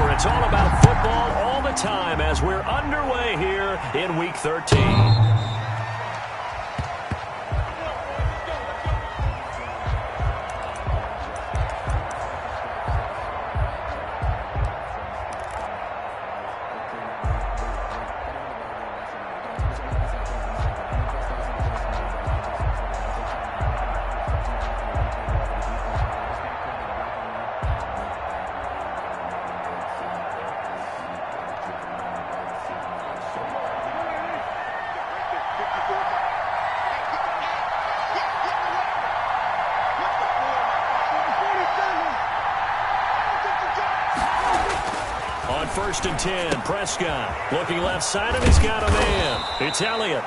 where it's all about football all the time as we're underway here in Week 13. On 1st and 10, Prescott looking left side, and he's got a man. It's Elliott.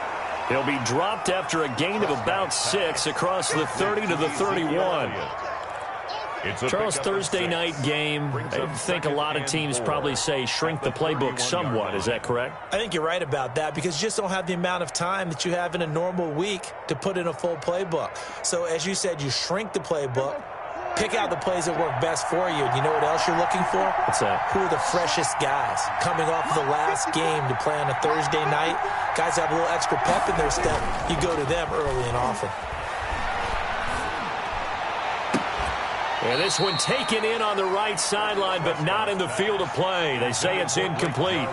He'll be dropped after a gain of about 6 across the 30 to the 31. Charles, Thursday night game, I think a lot of teams probably say shrink the playbook somewhat. Is that correct? I think you're right about that because you just don't have the amount of time that you have in a normal week to put in a full playbook. So as you said, you shrink the playbook. Pick out the plays that work best for you. You know what else you're looking for? What's that? Who are the freshest guys coming off of the last game to play on a Thursday night? Guys have a little extra pep in their step. You go to them early and often. And this one taken in on the right sideline, but not in the field of play. They say it's incomplete.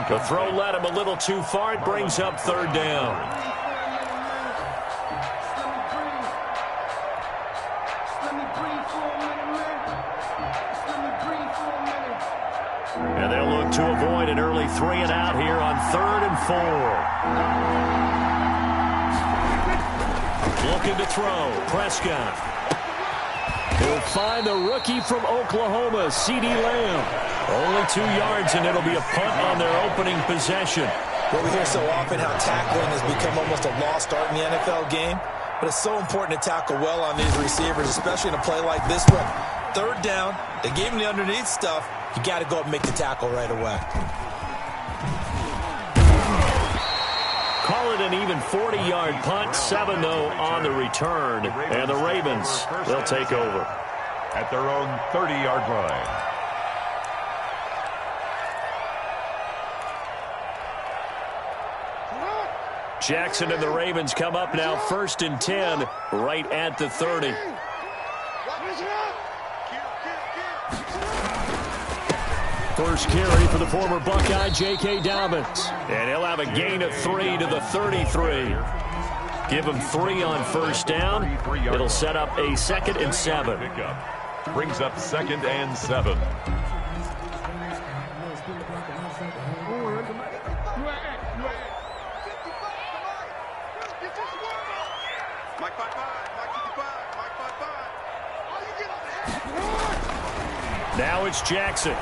The throw led him a little too far. It brings up 3rd down. And they'll look to avoid an early 3 and out here on 3rd and 4. Looking to throw. Prescott. He'll find the rookie from Oklahoma, C.D. Lamb. Only 2 yards, and it'll be a punt on their opening possession. Well, we hear so often how tackling has become almost a lost art in the NFL game. But it's so important to tackle well on these receivers, especially in a play like this one. 3rd down, they gave him the underneath stuff. You got to go up and make the tackle right away. Call it an even 40-yard punt, 7 though on the return. And the Ravens, they'll take over at their own 30-yard line. Jackson and the Ravens come up now 1st and 10 right at the 30. First carry for the former Buckeye, J.K. Dobbins. And he'll have a gain of 3 to the 33. Give him 3 on 1st down. It'll set up a 2nd and 7. Brings up 2nd and 7. Now it's Jackson.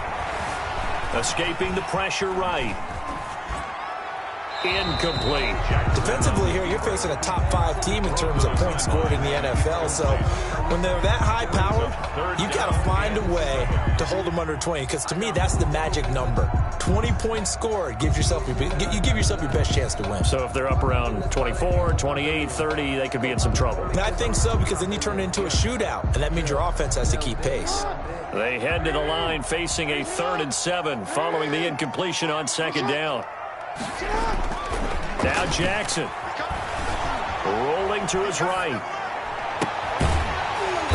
Escaping the pressure right. Incomplete. Defensively here, you're facing a top 5 team in terms of points scored in the NFL. So when they're that high-powered, you got to find a way to hold them under 20. Because to me, that's the magic number. 20 points scored gives yourself you give yourself your best chance to win. So if they're up around 24, 28, 30, they could be in some trouble. And I think so, because then you turn it into a shootout, and that means your offense has to keep pace. They head to the line facing a 3rd and 7 following the incompletion on 2nd down. Now Jackson rolling to his right.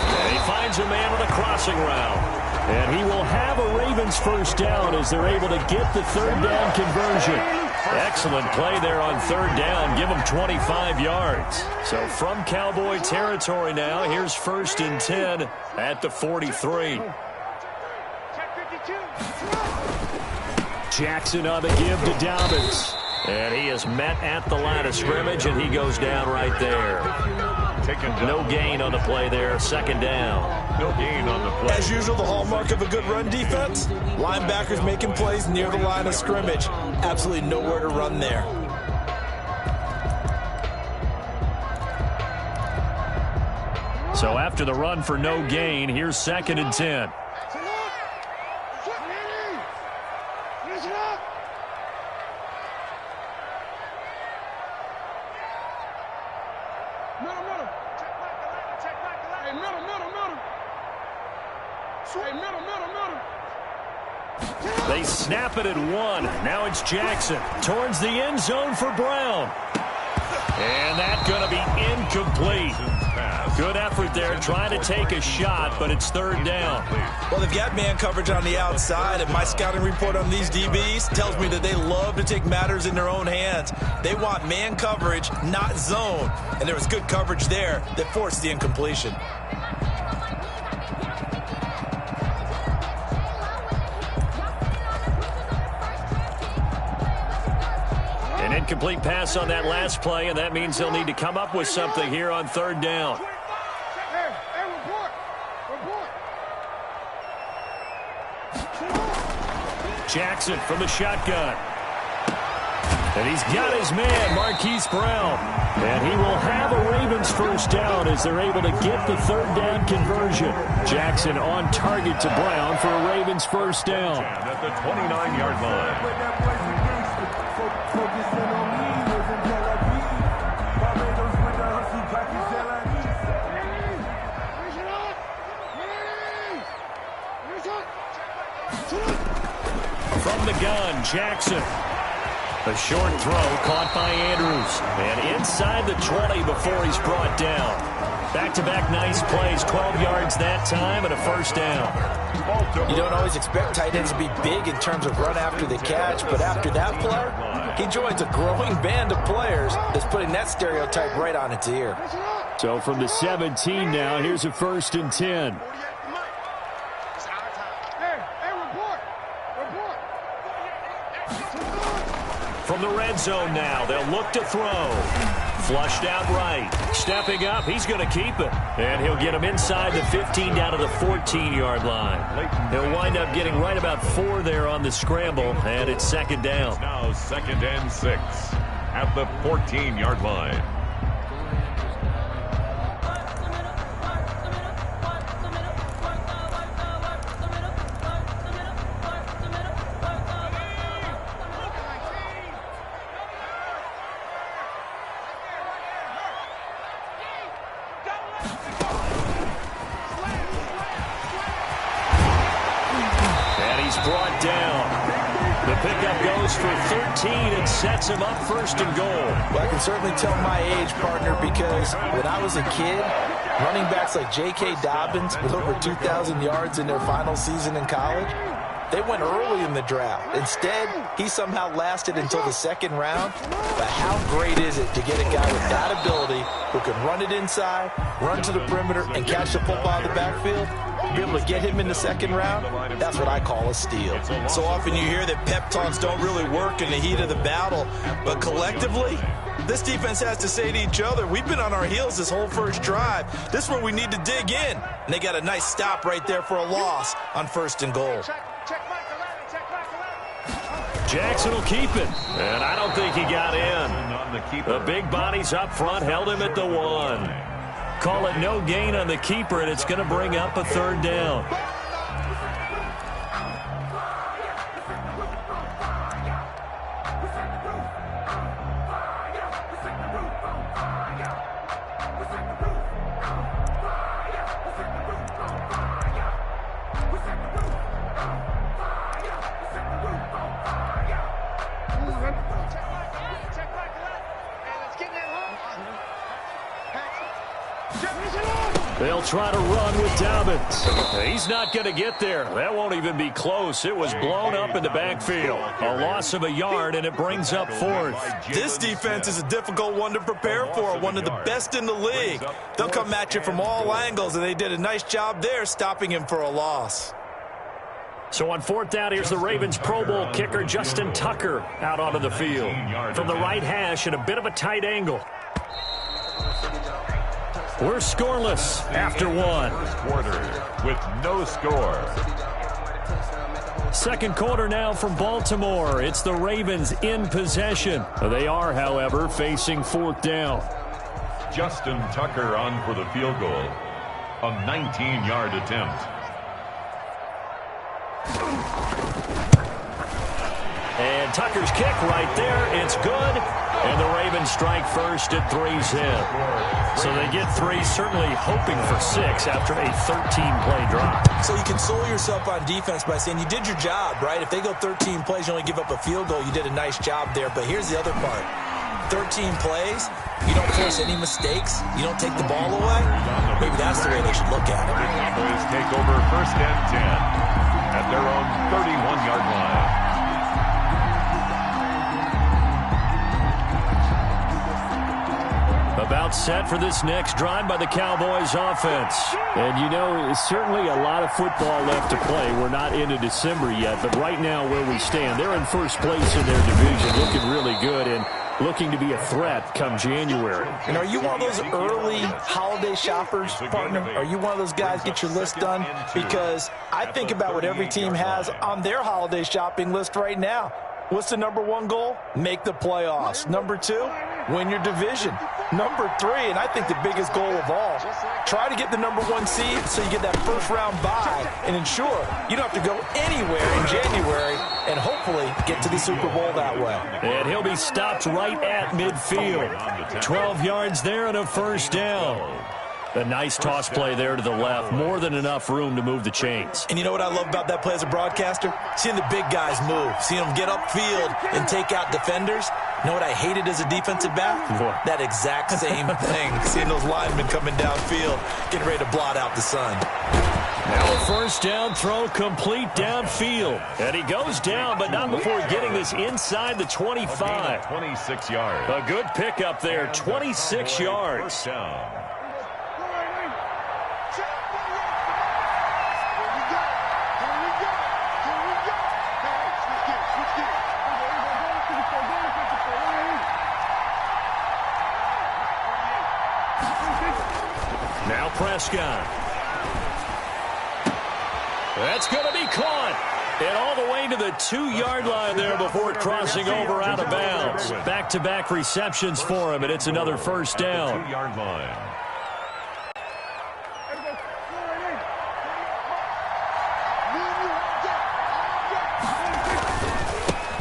And he finds a man on the crossing route. And he will have a Ravens 1st down as they're able to get the 3rd down conversion. Excellent play there on 3rd down. Give him 25 yards. So from Cowboy territory now, here's 1st and 10 at the 43. Jackson on the give to Dobbins. And he is met at the line of scrimmage, and he goes down right there. No gain on the play there, 2nd down. No gain on the play. As usual, the hallmark of a good run defense, linebackers making plays near the line of scrimmage. Absolutely nowhere to run there. So after the run for no gain, here's 2nd and 10. They snap it at 1. Now it's Jackson towards the end zone for Brown. And that's going to be incomplete. Good effort there trying to take a shot, but it's third down. Well, they've got man coverage on the outside, and my scouting report on these DBs tells me that they love to take matters in their own hands. They want man coverage, not zone. And there was good coverage there that forced the incompletion. An incomplete pass on that last play, and that means they'll need to come up with something here on third down. Jackson from the shotgun. And he's got his man, Marquise Brown. And he will have a Ravens first down as they're able to get the third down conversion. Jackson on target to Brown for a Ravens first down. At the 29-yard line. From the gun, Jackson. A short throw caught by Andrews. And inside the 20 before he's brought down. Back-to-back nice plays, 12 yards that time and a first down. You don't always expect tight ends to be big in terms of run after the catch, but after that play, he joins a growing band of players that's putting that stereotype right on its ear. So from the 17 now, here's a 1st and 10. From the red zone now, they'll look to throw. Flushed out right. Stepping up, he's going to keep it. And he'll get him inside the 15 down to the 14-yard line. He'll wind up getting right about 4 there on the scramble, and it's second down. Now 2nd and 6 at the 14-yard line. Brought down. The pickup goes for 13 and sets him up 1st and goal. Well, I can certainly tell my age, partner, because when I was a kid, running backs like J.K. Dobbins with over 2,000 yards in their final season in college, they went early in the draft. Instead, he somehow lasted until the 2nd round. But how great is it to get a guy with that ability who can run it inside, run to the perimeter, and catch the football out of the backfield? Be able to get him in the 2nd round, that's what I call a steal. So often you hear that pep talks don't really work in the heat of the battle, but collectively, this defense has to say to each other, we've been on our heels this whole first drive. This is where we need to dig in. And they got a nice stop right there for a loss on 1st and goal. Jackson will keep it, and I don't think he got in. The big bodies up front held him at the 1. Call it no gain on the keeper, and it's going to bring up a 3rd down. They'll try to run with Dobbins. He's not going to get there. That won't even be close. It was blown up in the backfield. A loss of a yard, and it brings up 4th. This defense is a difficult one to prepare for, one of the best in the league. They'll come at you from all angles, and they did a nice job there stopping him for a loss. So on 4th down, here's the Ravens Pro Bowl kicker Justin Tucker out onto the field. From the right hash at a bit of a tight angle. We're scoreless after 1. First quarter with no score. 2nd quarter now from Baltimore. It's the Ravens in possession. They are, however, facing 4th down. Justin Tucker on for the field goal. A 19-yard attempt. And Tucker's kick right there. It's good. And the Ravens strike first at 3-zip. So they get 3, certainly hoping for 6 after a 13-play drive. So you console yourself on defense by saying you did your job, right? If they go 13 plays, you only give up a field goal, you did a nice job there. But here's the other part. 13 plays, you don't force any mistakes, you don't take the ball away. Maybe that's the way they should look at it. The Cowboys take over first and 10 at their own 31-yard line. About set for this next drive by the Cowboys offense. And, you know, certainly a lot of football left to play. We're not into December yet, but right now where we stand, they're in first place in their division, looking really good and looking to be a threat come January. And are you one of those early holiday shoppers, partner? Are you one of those guys get your list done? Because I think about what every team has on their holiday shopping list right now. What's the number 1 goal? Make the playoffs. Number 2, win your division. Number 3, and I think the biggest goal of all, try to get the number 1 seed so you get that first-round bye and ensure you don't have to go anywhere in January and hopefully get to the Super Bowl that way. And he'll be stopped right at midfield. 12 yards there and a first down. A nice toss play there to the left. More than enough room to move the chains. And you know what I love about that play as a broadcaster? Seeing the big guys move. Seeing them get upfield and take out defenders. You know what I hated as a defensive back? What? That exact same thing. Seeing those linemen coming downfield, getting ready to blot out the sun. Now a first down throw complete downfield. And he goes down, but not before getting this inside the 25. 26 yards. A good pickup there, 26 yards. First down. Now Prescott. That's going to be caught. And all the way to the 2-yard line there before crossing over out of bounds. Back-to-back receptions for him, and it's another first down. 2-yard line.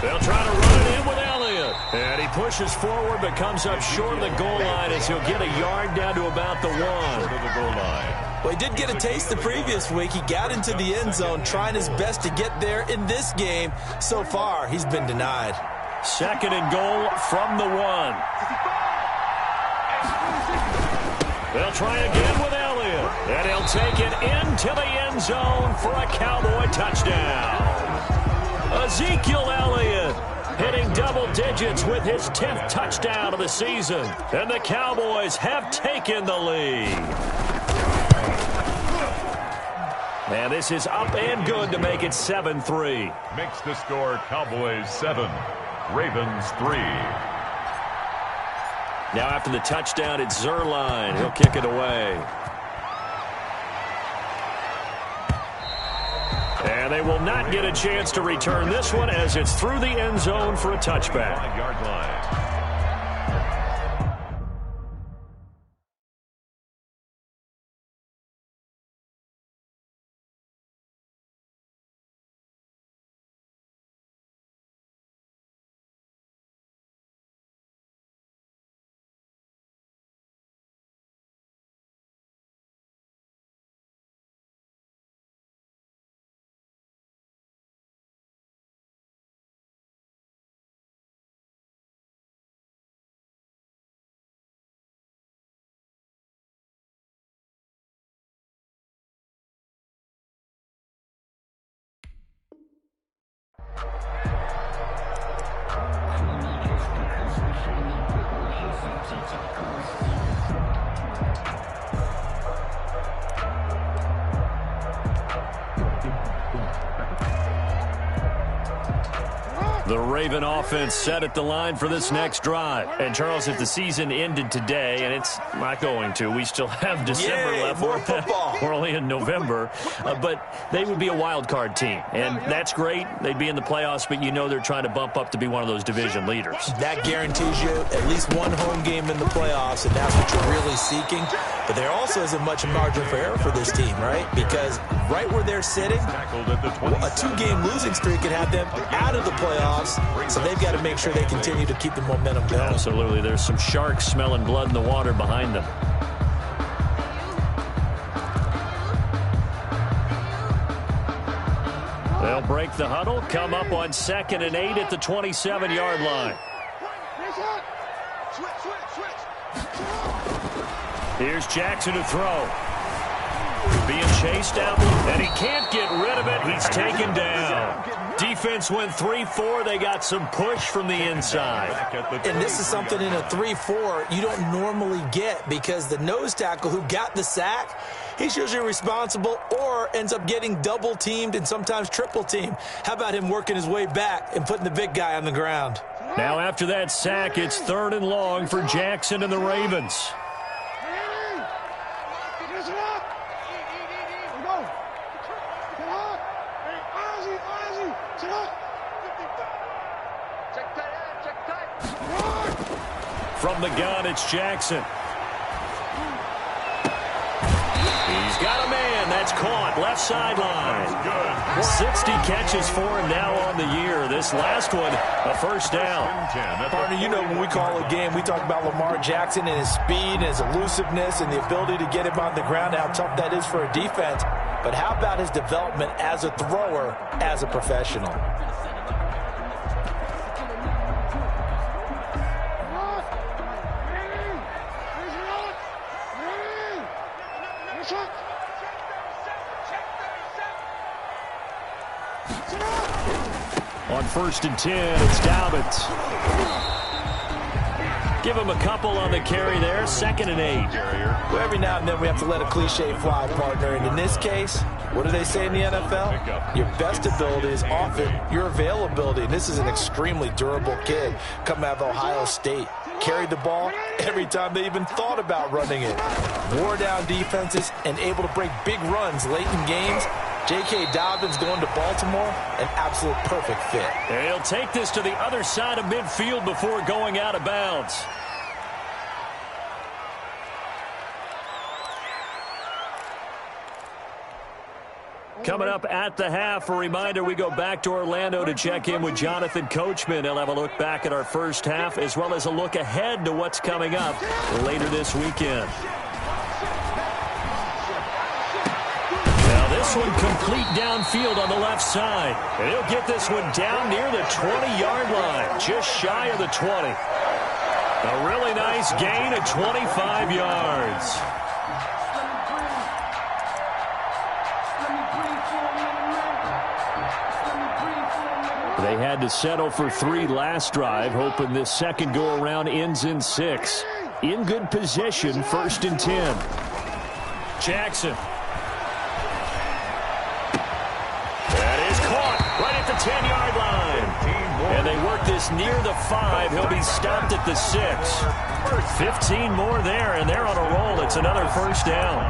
They'll try to run it in with Elliott. And he pushes forward but comes up short of the goal line as he'll get a yard down to about the 1. Short of the goal line. Well, he did get a taste the previous week. He got into the end zone, trying his best to get there in this game. So far, he's been denied. Second and goal from the 1. They'll try again with Elliott. And he'll take it into the end zone for a Cowboy touchdown. Ezekiel Elliott hitting double digits with his 10th touchdown of the season. And the Cowboys have taken the lead. And this is up and good to make it 7-3. Makes the score Cowboys 7, Ravens 3. Now after the touchdown, it's Zerline. He'll kick it away. And they will not get a chance to return this one as it's through the end zone for a touchback. 5-yard line. The Raven offense set at the line for this next drive. And, Charles, if the season ended today, and it's not going to, we still have December left. More football. We're only in November. But they would be a wild card team. And that's great. They'd be in the playoffs, but you know they're trying to bump up to be one of those division leaders. That guarantees you at least one home game in the playoffs, and that's what you're really seeking. But there also isn't much margin for error for this team, right? Because right where they're sitting, a 2-game losing streak could have them out of the playoffs playoffs, so they've got to make sure they continue to keep the momentum going. Absolutely. There's some sharks smelling blood in the water behind them. They'll break the huddle, come up on 2nd and 8 at the 27-yard line. Here's Jackson to throw. Being chased out, and he can't get rid of it. He's taken down. Defense went 3-4. They got some push from the inside. And this is something in a 3-4 you don't normally get, because the nose tackle who got the sack, he's usually responsible or ends up getting double-teamed and sometimes triple-teamed. How about him working his way back and putting the big guy on the ground? Now after that sack, it's 3rd and long for Jackson and the Ravens. From the gun, it's Jackson. He's got a man. That's caught. Left sideline. 60 catches for him now on the year. This last one, a first down. Partner, you know when we call a game, we talk about Lamar Jackson and his speed and his elusiveness and the ability to get him on the ground, how tough that is for a defense. But how about his development as a thrower, as a professional? On 1st and 10, it's Dobbins. Give him a couple on the carry there. 2nd and 8. Well, every now and then we have to let a cliche fly, partner. And in this case, what do they say in the NFL? Your best ability is often your availability. And this is an extremely durable kid coming out of Ohio State. Carried the ball every time they even thought about running it. Wore down defenses and able to break big runs late in games. J.K. Dobbins going to Baltimore, an absolute perfect fit. And he'll take this to the other side of midfield before going out of bounds. Coming up at the half, a reminder, we go back to Orlando to check in with Jonathan Coachman. He'll have a look back at our first half, as well as a look ahead to what's coming up later this weekend. This one complete downfield on the left side. And he'll get this one down near the 20-yard line, just shy of the 20. A really nice gain of 25 yards. They had to settle for 3 last drive, hoping this second go-around ends in 6. In good position, 1st and 10. Jackson. Right at the 10-yard line. And they work this near the 5. He'll be stopped at the 6. 15 more there, and they're on a roll. It's another first down.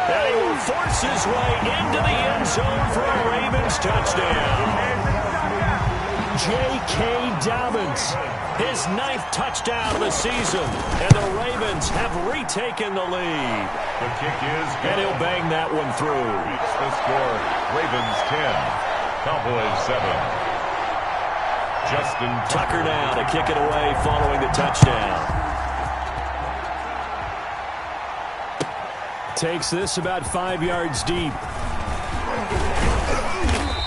And he will force his way into the end zone for a Ravens touchdown. J.K. Dobbins, his 9th touchdown of the season, and the Ravens have retaken the lead. The kick is good. And he'll bang that one through. It's the score, Ravens 10, Cowboys 7. Justin Tucker now to kick it away following the touchdown. Takes this about 5 yards deep.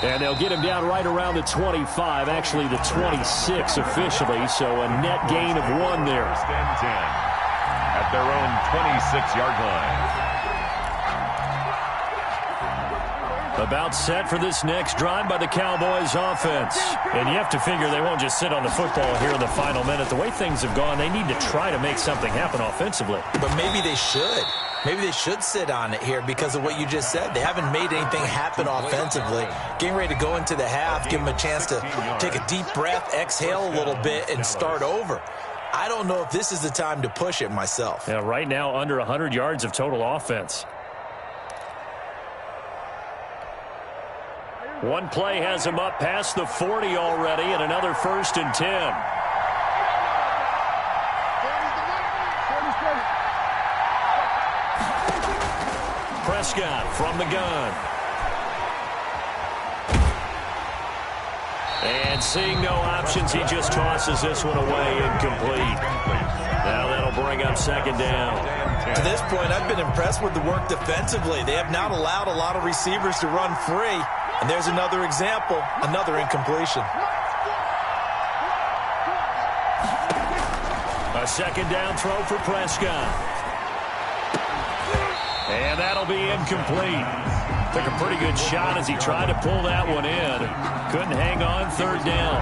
And they'll get him down right around the 25, actually the 26 officially, so a net gain of 1 there. 1st and 10 at their own 26-yard line. About set for this next drive by the Cowboys offense. And you have to figure they won't just sit on the football here in the final minute. The way things have gone, they need to try to make something happen offensively. But maybe they should. Maybe they should sit on it here because of what you just said. They haven't made anything happen offensively. Getting ready to go into the half, give them a chance to take a deep breath, exhale a little bit, and start over. I don't know if this is the time to push it myself. Yeah, right now under 100 yards of total offense. One play has him up past the 40 already, and another 1st and 10. Prescott from the gun. And seeing no options, he just tosses this one away, incomplete. Now that'll bring up 2nd down. To this point, I've been impressed with the work defensively. They have not allowed a lot of receivers to run free. And there's another example, another incompletion. A 2nd down throw for Prescott. And that'll be incomplete. Took a pretty good shot as he tried to pull that one in. Couldn't hang on 3rd down.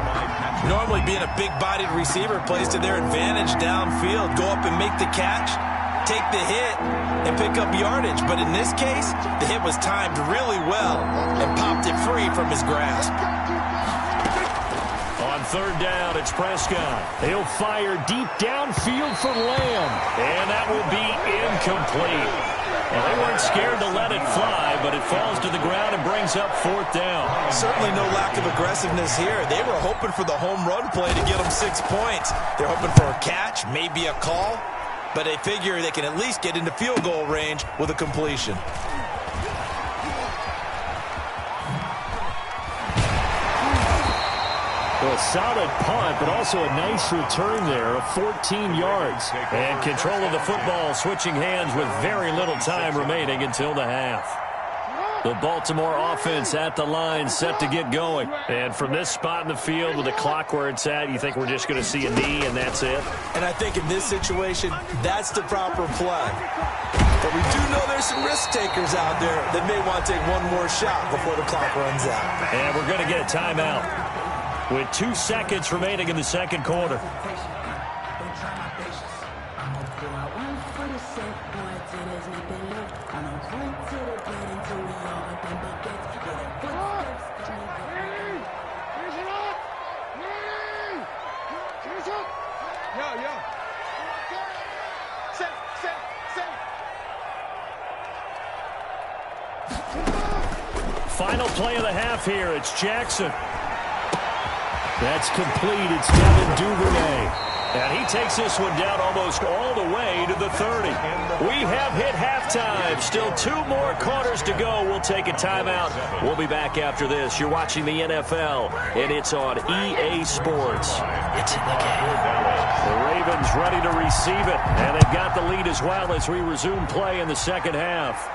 Normally being a big-bodied receiver plays to their advantage downfield. Go up and make the catch, take the hit, and pick up yardage. But in this case, the hit was timed really well and popped it free from his grasp. On 3rd down, it's Prescott. He'll fire deep downfield for Lamb. And that will be incomplete. Well, they weren't scared to let it fly, but it falls to the ground and brings up 4th down. Certainly no lack of aggressiveness here. They were hoping for the home run play to get them 6 points. They're hoping for a catch, maybe a call, but they figure they can at least get into field goal range with a completion. Well, a solid punt, but also a nice return there of 14 yards. And control of the football switching hands with very little time remaining until the half. The Baltimore offense at the line set to get going. And from this spot in the field with the clock where it's at, you think we're just going to see a knee and that's it? And I think in this situation, that's the proper play. But we do know there's some risk takers out there that may want to take one more shot before the clock runs out. And we're going to get a timeout with 2 seconds remaining in the 2nd quarter. Final play of the half here. It's Jackson. That's complete. It's Devin Duvernay. And he takes this one down almost all the way to the 30. We have hit halftime. Still 2 more quarters to go. We'll take a timeout. We'll be back after this. You're watching the NFL, and it's on EA Sports. It's in the game. The Ravens ready to receive it, and they've got the lead as well as we resume play in the 2nd half.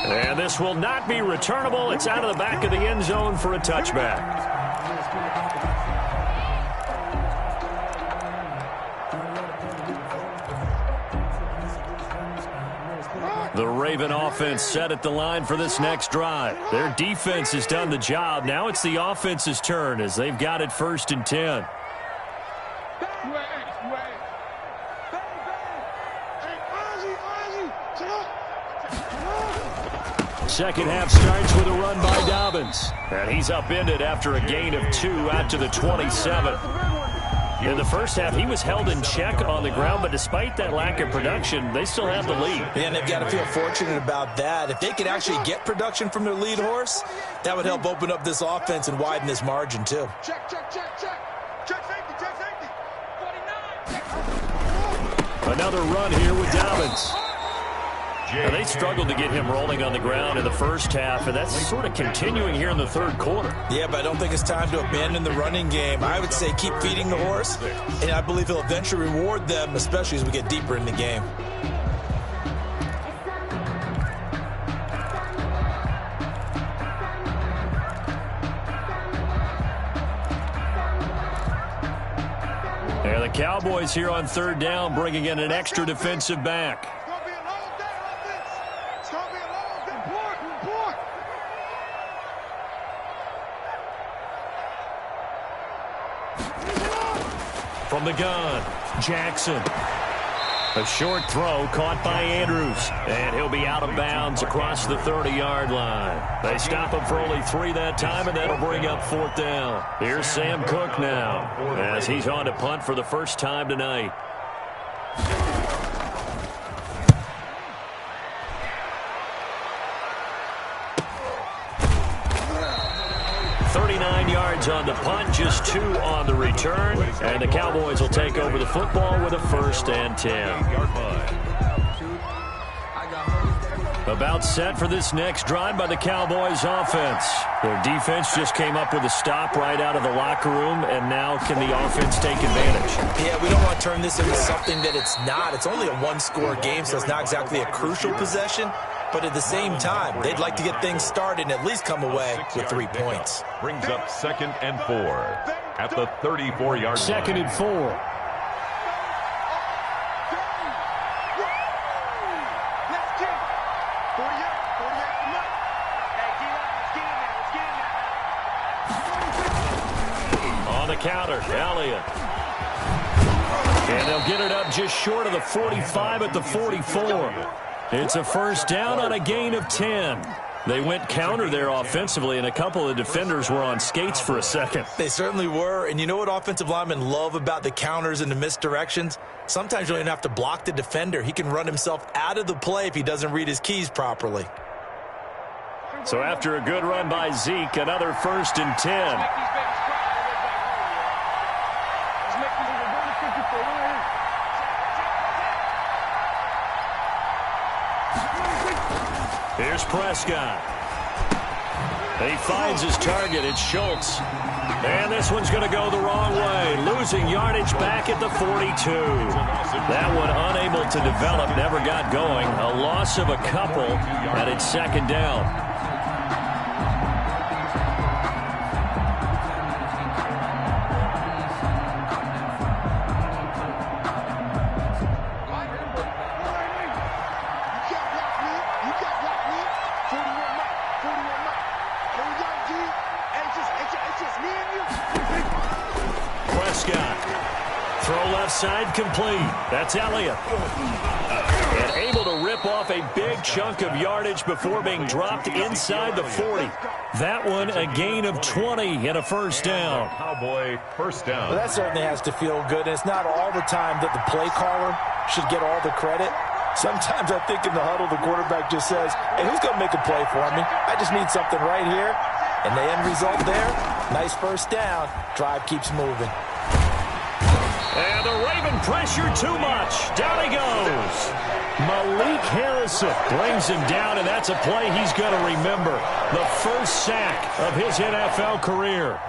And this will not be returnable. It's out of the back of the end zone for a touchback. The Raven offense set at the line for this next drive. Their defense has done the job. Now it's the offense's turn as they've got it 1st and 10. Second half starts with a run by Dobbins. And he's upended after a gain of 2 out to the 27. In the first half, he was held in check on the ground, but despite that lack of production, they still have the lead. And they've got to feel fortunate about that. If they could actually get production from their lead horse, that would help open up this offense and widen this margin, too. Check, check, check, check. Check safety, check safety. 49. Another run here with Dobbins. And they struggled to get him rolling on the ground in the first half, and that's sort of continuing here in the 3rd quarter. Yeah, but I don't think it's time to abandon the running game. I would say keep feeding the horse, and I believe he'll eventually reward them, especially as we get deeper in the game. And the Cowboys here on 3rd down, bringing in an extra defensive back. From the gun, Jackson. A short throw caught by Andrews. And he'll be out of bounds across the 30-yard line. They stop him for only 3 that time, and that'll bring up 4th down. Here's Sam Cook now as he's on to punt for the first time tonight. 39 yards on the punt, just 2 on the return. And the Cowboys will take over the football with a 1st and 10. About set for this next drive by the Cowboys offense. Their defense just came up with a stop right out of the locker room, and now can the offense take advantage? Yeah, we don't want to turn this into something that it's not. It's only a 1-score game, so it's not exactly a crucial possession. But at the same time, they'd like to get things started and at least come away with 3 points. Brings up 2nd and 4 at the 34-yard line. 2nd and 4. On the counter, Elliott. And they'll get it up just short of the 45 at the 44. It's a 1st down on a gain of 10. They went counter there offensively, and a couple of defenders were on skates for a second. They certainly were, and you know what offensive linemen love about the counters and the misdirections? Sometimes you don't even have to block the defender. He can run himself out of the play if he doesn't read his keys properly. So after a good run by Zeke, another 1st and 10. Here's Prescott. He finds his target. It's Schultz. And this one's going to go the wrong way. Losing yardage back at the 42. That one unable to develop, never got going. A loss of a couple, and it's 2nd down. Side complete. That's Elliott. And able to rip off a big chunk of yardage before being dropped inside the 40. That one a gain of 20 and a 1st down. Cowboy 1st down. Well, that certainly has to feel good. And it's not all the time that the play caller should get all the credit. Sometimes I think in the huddle the quarterback just says, hey, who's going to make a play for me? I just need something right here. And the end result there, nice 1st down. Drive keeps moving. And the Raven pressure too much. Down he goes. Malik Harrison brings him down, and that's a play he's going to remember. The 1st sack of his NFL career.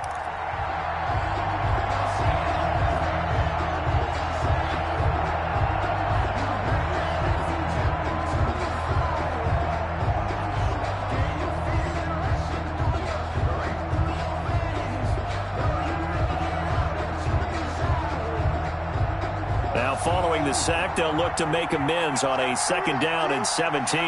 Following the sack, they'll look to make amends on a 2nd down and 17.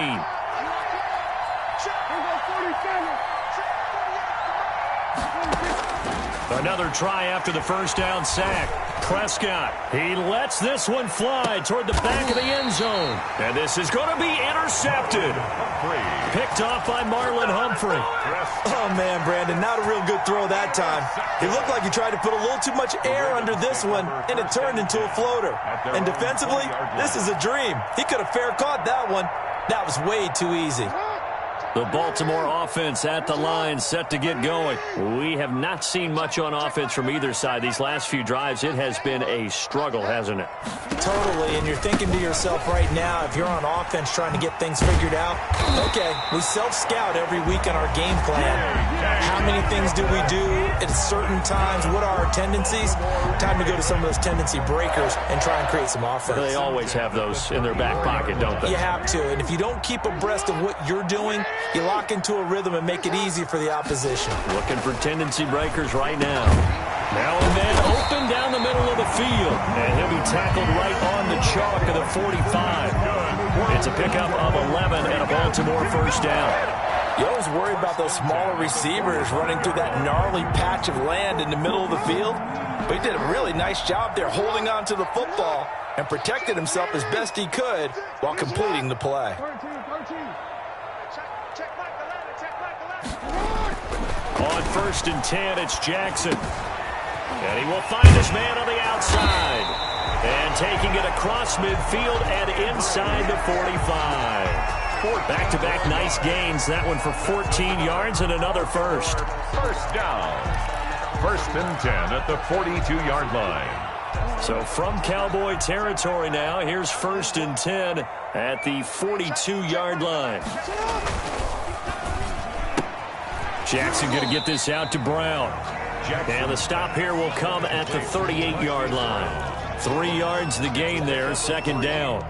Another try after the 1st down sack. Prescott, he lets this one fly toward the back of the end zone. And this is going to be intercepted. Picked off by Marlon Humphrey. Oh, man, Brandon, not a real good throw that time. It looked like he tried to put a little too much air under this one, and it turned into a floater. And defensively, this is a dream. He could have fair caught that one. That was way too easy. The Baltimore offense at the line, set to get going. We have not seen much on offense from either side. These last few drives, it has been a struggle, hasn't it? Totally, and you're thinking to yourself right now, if you're on offense trying to get things figured out, okay, we self-scout every week on our game plan. How many things do we do at certain times? What are our tendencies? Time to go to some of those tendency breakers and try and create some offense. They always have those in their back pocket, don't they? You have to, and if you don't keep abreast of what you're doing, you lock into a rhythm and make it easy for the opposition. Looking for tendency breakers right now. Now and then open down the middle of the field. And he'll be tackled right on the chalk of the 45. It's a pickup of 11 and a Baltimore 1st down. You always worry about those smaller receivers running through that gnarly patch of land in the middle of the field. But he did a really nice job there holding on to the football and protected himself as best he could while completing the play. On 1st and 10, it's Jackson. And he will find his man on the outside. And taking it across midfield and inside the 45. Back-to-back nice gains. That one for 14 yards and another first. First down. 1st and 10 at the 42-yard line. So from Cowboy territory now, here's 1st and 10 at the 42-yard line. Jackson going to get this out to Brown. And the stop here will come at the 38-yard line. 3 yards the gain there, 2nd down.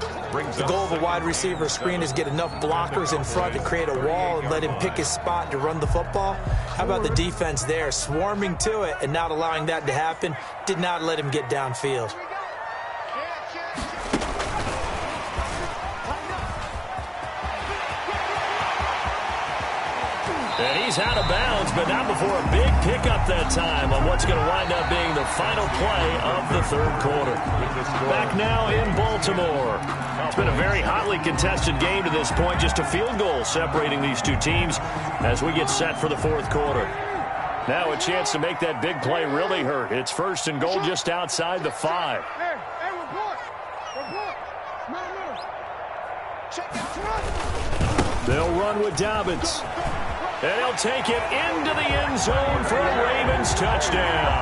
The goal of a wide receiver screen is get enough blockers in front to create a wall and let him pick his spot to run the football. How about the defense there, swarming to it and not allowing that to happen? Did not let him get downfield. And he's out of bounds, but not before a big pickup that time on what's going to wind up being the final play of the 3rd quarter. Back now in Baltimore. It's been a very hotly contested game to this point. Just a field goal separating these two teams as we get set for the 4th quarter. Now a chance to make that big play really hurt. It's 1st and goal just outside the 5. Hey, report. They'll run with Dobbins. And he'll take it into the end zone for a Ravens touchdown.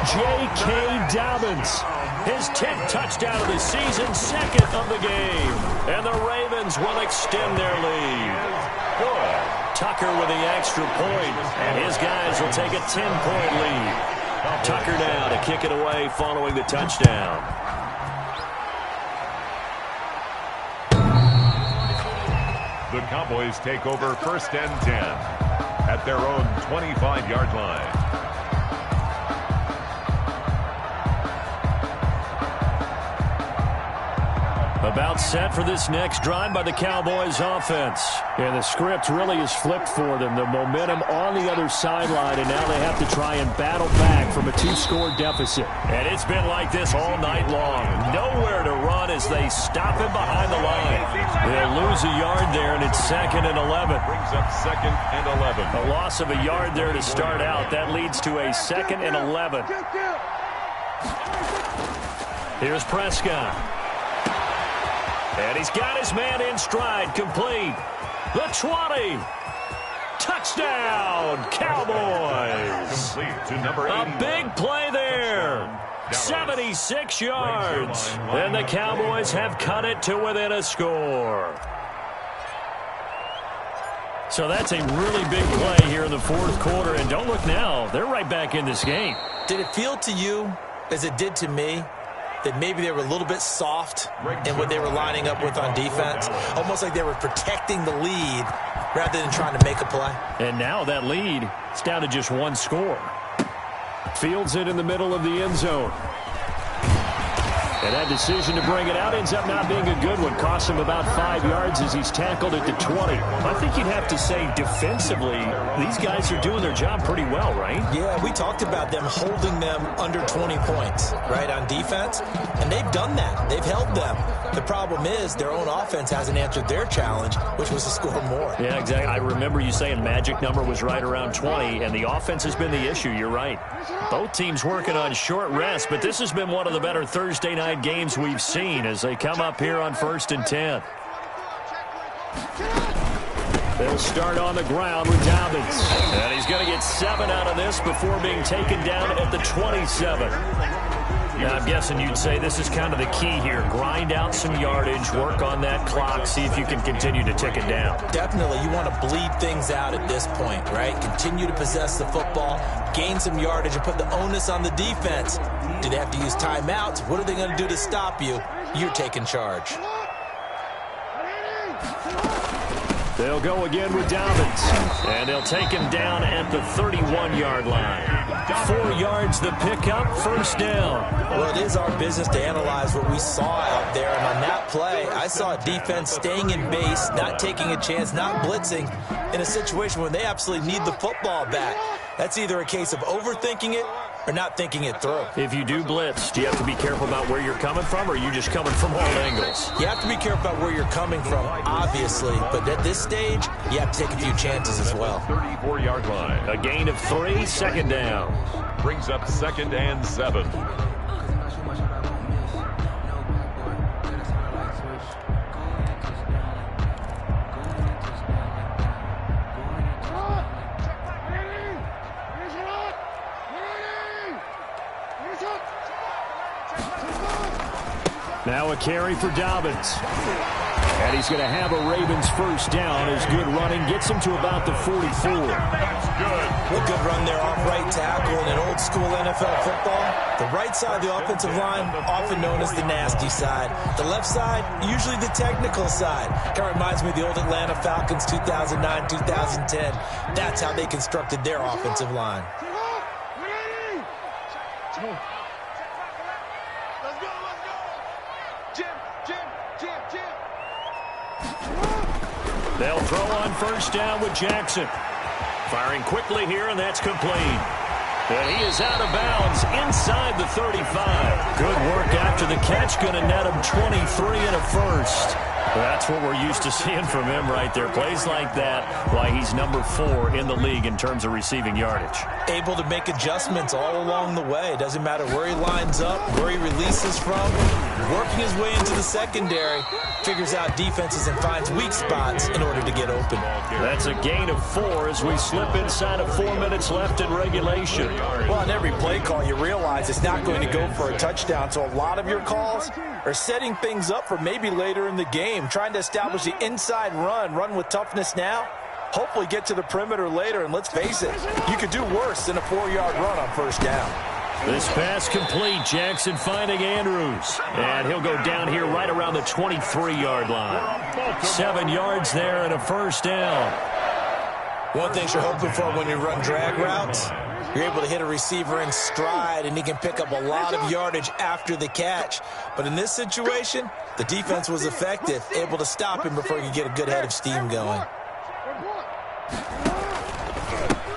J.K. Dobbins, his 10th touchdown of the season, 2nd of the game. And the Ravens will extend their lead. Good. Tucker with the extra point, and his guys will take a 10-point lead. Tucker now to kick it away following the touchdown. The Cowboys take over 1st and 10 at their own 25-yard line. About set for this next drive by the Cowboys offense. And the script really is flipped for them. The momentum on the other sideline, and now they have to try and battle back from a 2-score deficit. And it's been like this all night long. Nowhere to run as they stop him behind the line. They'll lose a yard there, and it's 2nd and 11. Brings up 2nd and 11. A loss of a yard there to start out. That leads to a 2nd and 11. Here's Prescott. And he's got his man in stride, complete. The 20. Touchdown, Cowboys. Complete to number 81. A big play there. 76 yards. And the Cowboys have cut it to within a score. So that's a really big play here in the 4th quarter. And don't look now, they're right back in this game. Did it feel to you, as it did to me, that maybe they were a little bit soft in what they were lining up with on defense? Almost like they were protecting the lead rather than trying to make a play. And now that lead is down to just 1 score. Fields it in the middle of the end zone. And that decision to bring it out ends up not being a good one. Cost him about 5 yards as he's tackled at the 20. I think you'd have to say defensively, these guys are doing their job pretty well, right? Yeah, we talked about them holding them under 20 points, right, on defense. And they've done that. They've held them. The problem is their own offense hasn't answered their challenge, which was to score more. Yeah, exactly. I remember you saying magic number was right around 20, and the offense has been the issue. You're right. Both teams working on short rest, but this has been one of the better Thursday night games we've seen as they come up here on 1st and 10. They'll start on the ground with Dobbins. And he's going to get 7 out of this before being taken down at the 27. Now, I'm guessing you'd say this is kind of the key here. Grind out some yardage, work on that clock, see if you can continue to tick it down. Definitely. You want to bleed things out at this point, right? Continue to possess the football, gain some yardage, and put the onus on the defense. Do they have to use timeouts? What are they going to do to stop you? You're taking charge. They'll go again with Dobbins. And they'll take him down at the 31-yard line. 4 yards the pickup, 1st down. Well, it is our business to analyze what we saw out there. And on that play, I saw a defense staying in base, not taking a chance, not blitzing in a situation where they absolutely need the football back. That's either a case of overthinking it or not thinking it through. If you do blitz, do you have to be careful about where you're coming from, or are you just coming from all angles? You have to be careful about where you're coming from, obviously, but at this stage, you have to take a few chances as well. 34-yard line. A gain of 3, second down. Brings up 2nd and 7. Now a carry for Dobbins. And he's going to have a Ravens first down as good running gets him to about the 44. That's good. A good run there off right tackle in an old school NFL football. The right side of the offensive line, often known as the nasty side. The left side, usually the technical side. Kind of reminds me of the old Atlanta Falcons 2009, 2010. That's how they constructed their offensive line. They'll throw on first down with Jackson. Firing quickly here, and that's complete. And he is out of bounds inside the 35. Good work after the catch. Going to net him 23 and a first. That's what we're used to seeing from him right there. Plays like that, why he's number 4 in the league in terms of receiving yardage. Able to make adjustments all along the way. Doesn't matter where he lines up, where he releases from. Working his way into the secondary. Figures out defenses and finds weak spots in order to get open. That's a gain of 4 as we slip inside of 4 minutes left in regulation. Well, on every play call, you realize it's not going to go for a touchdown. So a lot of your calls are setting things up for maybe later in the game. Trying to establish the inside run with toughness now. Hopefully get to the perimeter later. And let's face it, you could do worse than a 4-yard run on first down. This pass complete. Jackson finding Andrews. And he'll go down here right around the 23-yard line. 7 yards there and a first down. One thing you're hoping for when you run drag routes, you're able to hit a receiver in stride, and he can pick up a lot of yardage after the catch. But in this situation, the defense was effective, able to stop him before he could get a good head of steam going.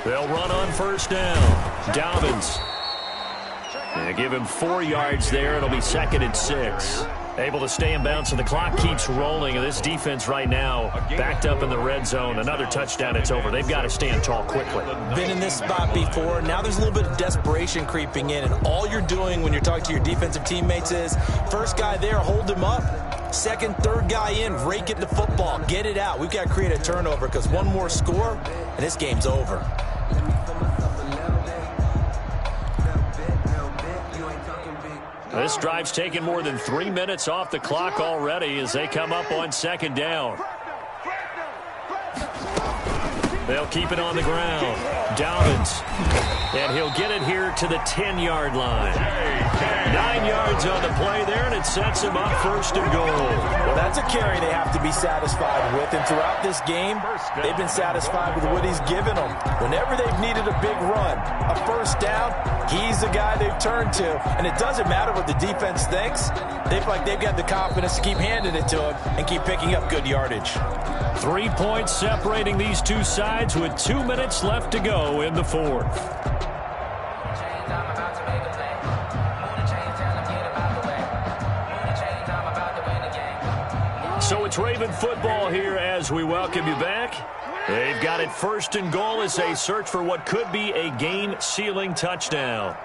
They'll run on first down. Dobbins. They give him 4 yards there. It'll be 2nd and 6. Able to stay in bounds, and the clock keeps rolling. And this defense right now backed up in the red zone. Another touchdown, it's over. They've got to stand tall quickly. Been in this spot before. Now there's a little bit of desperation creeping in. And all you're doing when you're talking to your defensive teammates is, first guy there, hold him up. Second, third guy in, rake it the football. Get it out. We've got to create a turnover because one more score, and this game's over. This drive's taken more than 3 minutes off the clock already as they come up on second down. They'll keep it on the ground. Dobbins. And he'll get it here to the 10-yard line. 9 yards on the play there, and it sets him up first and goal. Well, that's a carry they have to be satisfied with. And throughout this game, they've been satisfied with what he's given them. Whenever they've needed a big run, a first down, he's the guy they've turned to. And it doesn't matter what the defense thinks. They feel like they've got the confidence to keep handing it to him and keep picking up good yardage. 3 points separating these two sides with 2 minutes left to go in the fourth. So it's Raven football here as we welcome you back. They've got it first and goal as they search for what could be a game-sealing touchdown.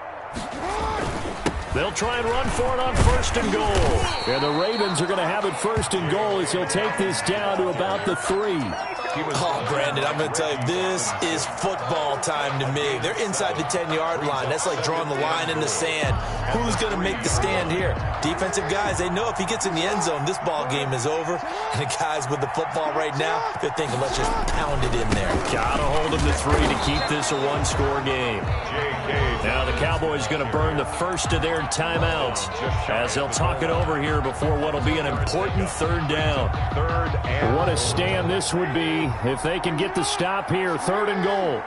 They'll try and run for it on first and goal. And the Ravens are going to have it first and goal as he'll take this down to about the 3. Oh, Brandon, I'm going to tell you, this is football time to me. They're inside the 10-yard line. That's like drawing the line in the sand. Who's going to make the stand here? Defensive guys, they know if he gets in the end zone, this ball game is over. And the guys with the football right now, they're thinking, let's just pound it in there. Got to hold him to 3 to keep this a one-score game. Now the Cowboys going to burn the first of their timeouts as they'll talk it over here before what will be an important third down. What a stand this would be if they can get the stop here. 3rd and goal.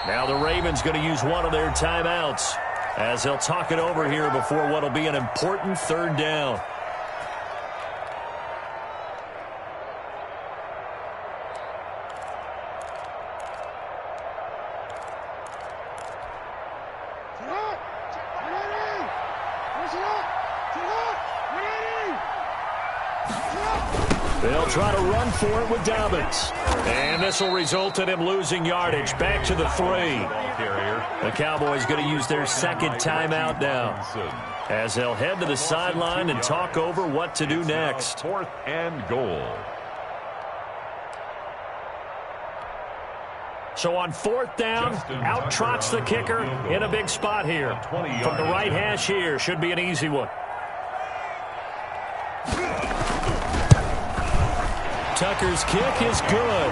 Now the Ravens going to use one of their timeouts as they'll talk it over here before what will be an important third down. They'll try to run for it with Dobbins. And this will result in him losing yardage. Back to the 3. The Cowboys going to use their second timeout now, as they'll head to the sideline and talk over what to do next. 4th and goal. So on 4th down, out trots the kicker in a big spot here. From the right hash here, should be an easy one. Tucker's kick is good.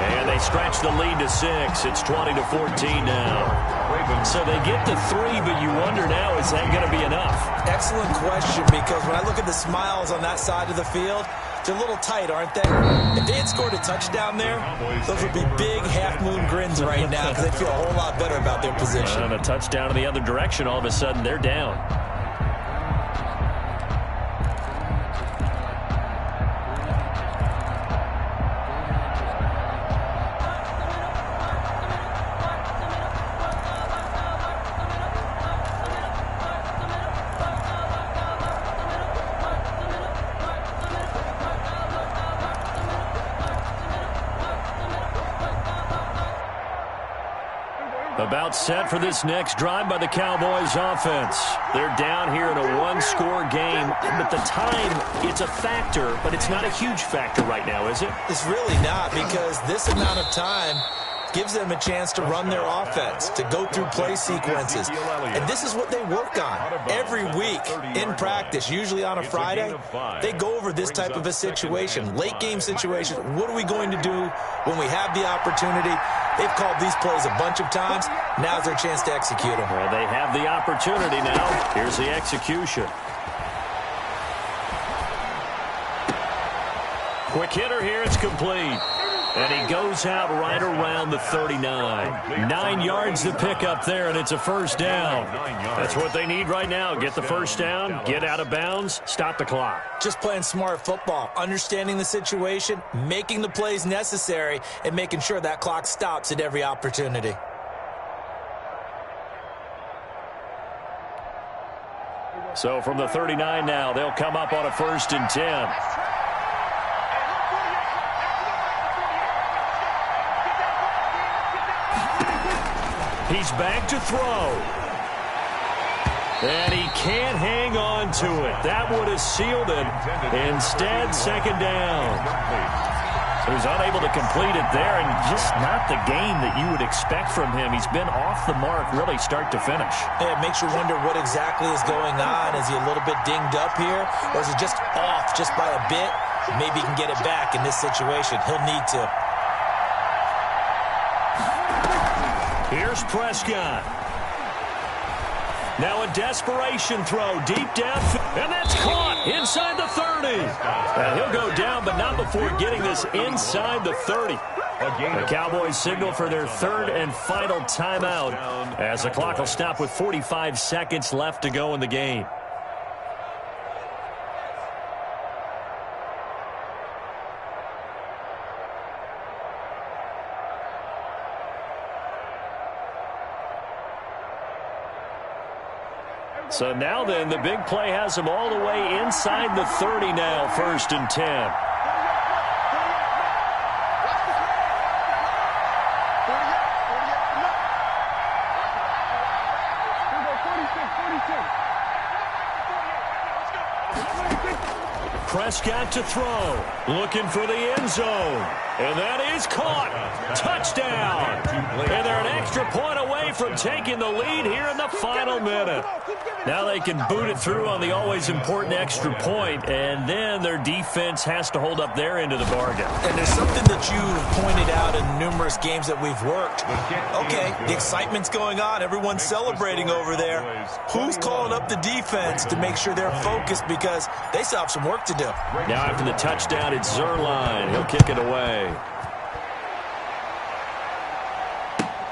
And they stretch the lead to 6. It's 20-14 now. So they get to 3, but you wonder now, is that going to be enough? Excellent question, because when I look at the smiles on that side of the field, they're a little tight, aren't they? If they had scored a touchdown there, those would be big half-moon grins right now, because they feel a whole lot better about their position. And a touchdown in the other direction, all of a sudden they're down. About set for this next drive by the Cowboys offense. They're down here in a one-score game. But the time, it's a factor, but it's not a huge factor right now, is it? It's really not, because this amount of time gives them a chance to run their offense, to go through play sequences. And this is what they work on every week in practice, usually on a Friday. They go over this type of a situation, late-game situation. What are we going to do when we have the opportunity? They've called these plays a bunch of times. Now's their chance to execute them. Well, they have the opportunity now. Here's the execution. Quick hitter here. It's complete. And he goes out right around the 39. 9 yards to pick up there, and it's a first down. That's what they need right now. Get the first down, get out of bounds, stop the clock. Just playing smart football, understanding the situation, making the plays necessary, and making sure that clock stops at every opportunity. So from the 39 now, they'll come up on a 1st and 10. He's back to throw. And he can't hang on to it. That would have sealed it. Instead, 2nd down. So he's unable to complete it there, and just not the game that you would expect from him. He's been off the mark really start to finish. Yeah, it makes you wonder what exactly is going on. Is he a little bit dinged up here, or is he just off just by a bit? Maybe he can get it back in this situation. He'll need to. Here's Prescott. Now a desperation throw deep down. And that's caught inside the 30. And he'll go down, but not before getting this inside the 30. The Cowboys signal for their 3rd and final timeout, as the clock will stop with 45 seconds left to go in the game. So now then, the big play has them all the way inside the 30 now, 1st and 10. Prescott to throw, looking for the end zone. And that is caught. Touchdown. And they're an extra point away from taking the lead here in the final minute. Now they can boot it through on the always important extra point, and then their defense has to hold up their end of the bargain. And there's something that you've pointed out in numerous games that we've worked. Okay, the excitement's going on. Everyone's celebrating over there. Who's calling up the defense to make sure they're focused, because they still have some work to do. Now after the touchdown, it's Zerline. He'll kick it away.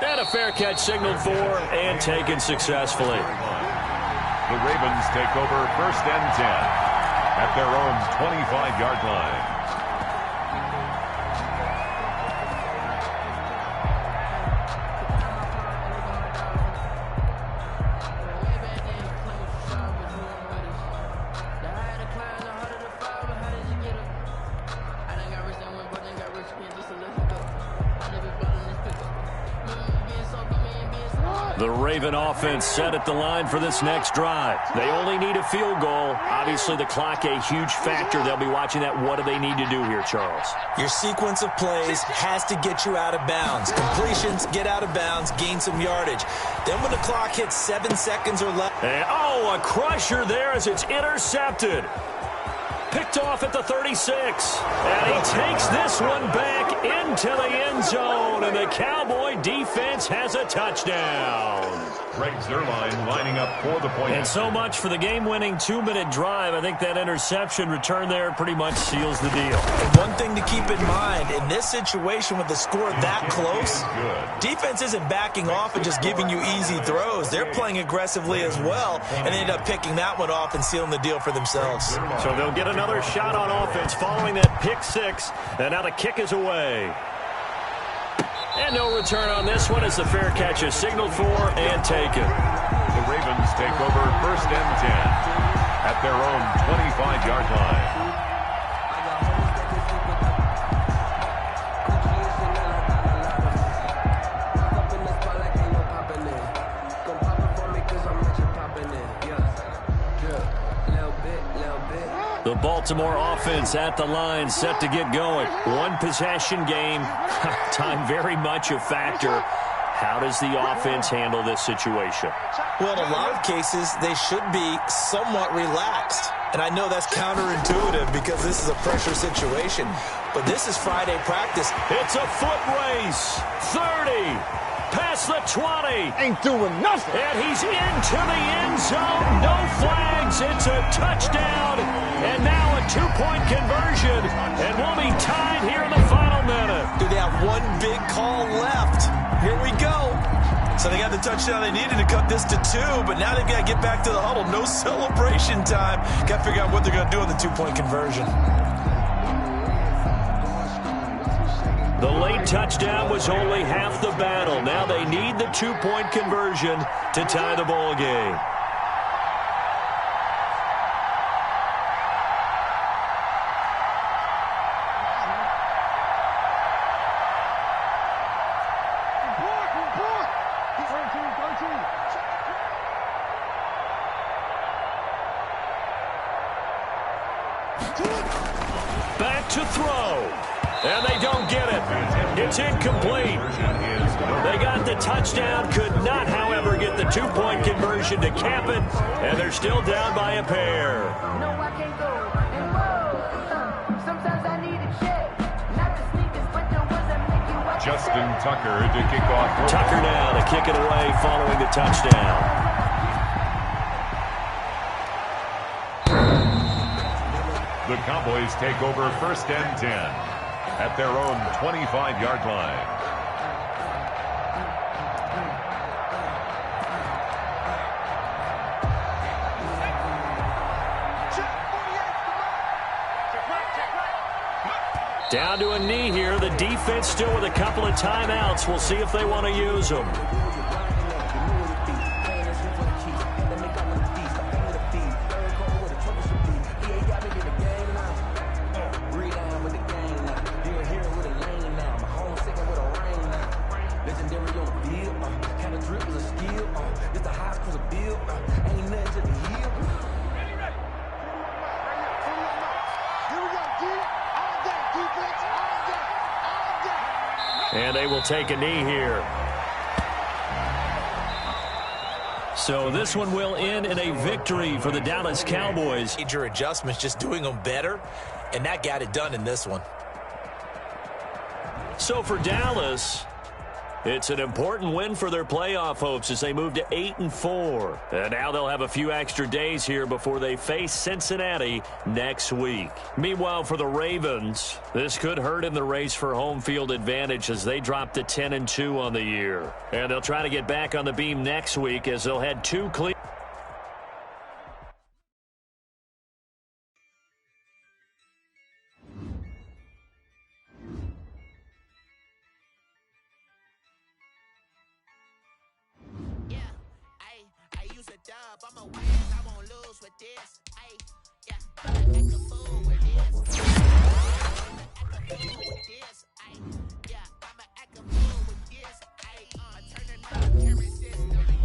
And a fair catch signaled for and taken successfully. The Ravens take over 1st and 10 at their own 25-yard line. The Raven offense set at the line for this next drive. They only need a field goal. Obviously, the clock a huge factor. They'll be watching that. What do they need to do here, Charles? Your sequence of plays has to get you out of bounds. Completions, get out of bounds, gain some yardage. Then when the clock hits 7 seconds or less. And, a crusher there as it's intercepted. Picked off at the 36. And he takes this one back into the end zone. And the Cowboy defense has a touchdown. Greg Zuerlein lining up for the point. And so much for the game-winning 2-minute drive. I think that interception return there pretty much seals the deal. And one thing to keep in mind, in this situation with the score that close, defense isn't backing off and just giving you easy throws. They're playing aggressively as well, and they end up picking that one off and sealing the deal for themselves. So they'll get another shot on offense following that pick six, and now the kick is away. And no return on this one as the fair catch is signaled for and taken. The Ravens take over 1st and 10 at their own 25-yard line. The Baltimore offense at the line, set to get going. One possession game, time very much a factor. How does the offense handle this situation? Well, in a lot of cases, they should be somewhat relaxed. And I know that's counterintuitive because this is a pressure situation. But this is Friday practice. It's a foot race. 30. Past the 20. Ain't doing nothing. And he's into the end zone. No flags. It's a touchdown. And now a two-point conversion. And we'll be tied here in the final minute. Do they have one big call left? Here we go. So they got the touchdown they needed to cut this to 2, but now they've got to get back to the huddle. No celebration time. Got to figure out what they're going to do on the two-point conversion. The late touchdown was only half the battle. Now they need the two-point conversion to tie the ball game. Back to throw. And they don't get it. It's incomplete. They got the touchdown, could not, however, get the two-point conversion to cap it, and they're still down by a pair. No, I can't go. And whoa, sometimes I need a check. Not the sneakers, but the ones that make you watch. Justin Tucker to kick off. Tucker now to kick it away following the touchdown. The Cowboys take over 1st and 10 at their own 25-yard line. Down to a knee here. The defense still with a couple of timeouts. We'll see if they want to use them. And they will take a knee here. So this one will end in a victory for the Dallas Cowboys. Major adjustments, just doing them better, and that got it done in this one. So for Dallas, it's an important win for their playoff hopes as they move to 8-4. And now they'll have a few extra days here before they face Cincinnati next week. Meanwhile, for the Ravens, this could hurt in the race for home field advantage as they drop to 10-2 on the year. And they'll try to get back on the beam next week as they'll head to Cleveland. I'm a win, I won't lose with this. Ay, yeah, I'm act a fool with this. Act a fool with this. Ay, yeah, I'm act a fool with this. Ay, I turn it up, carry system.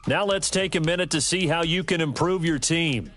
Now let's take a minute to see how you can improve your team.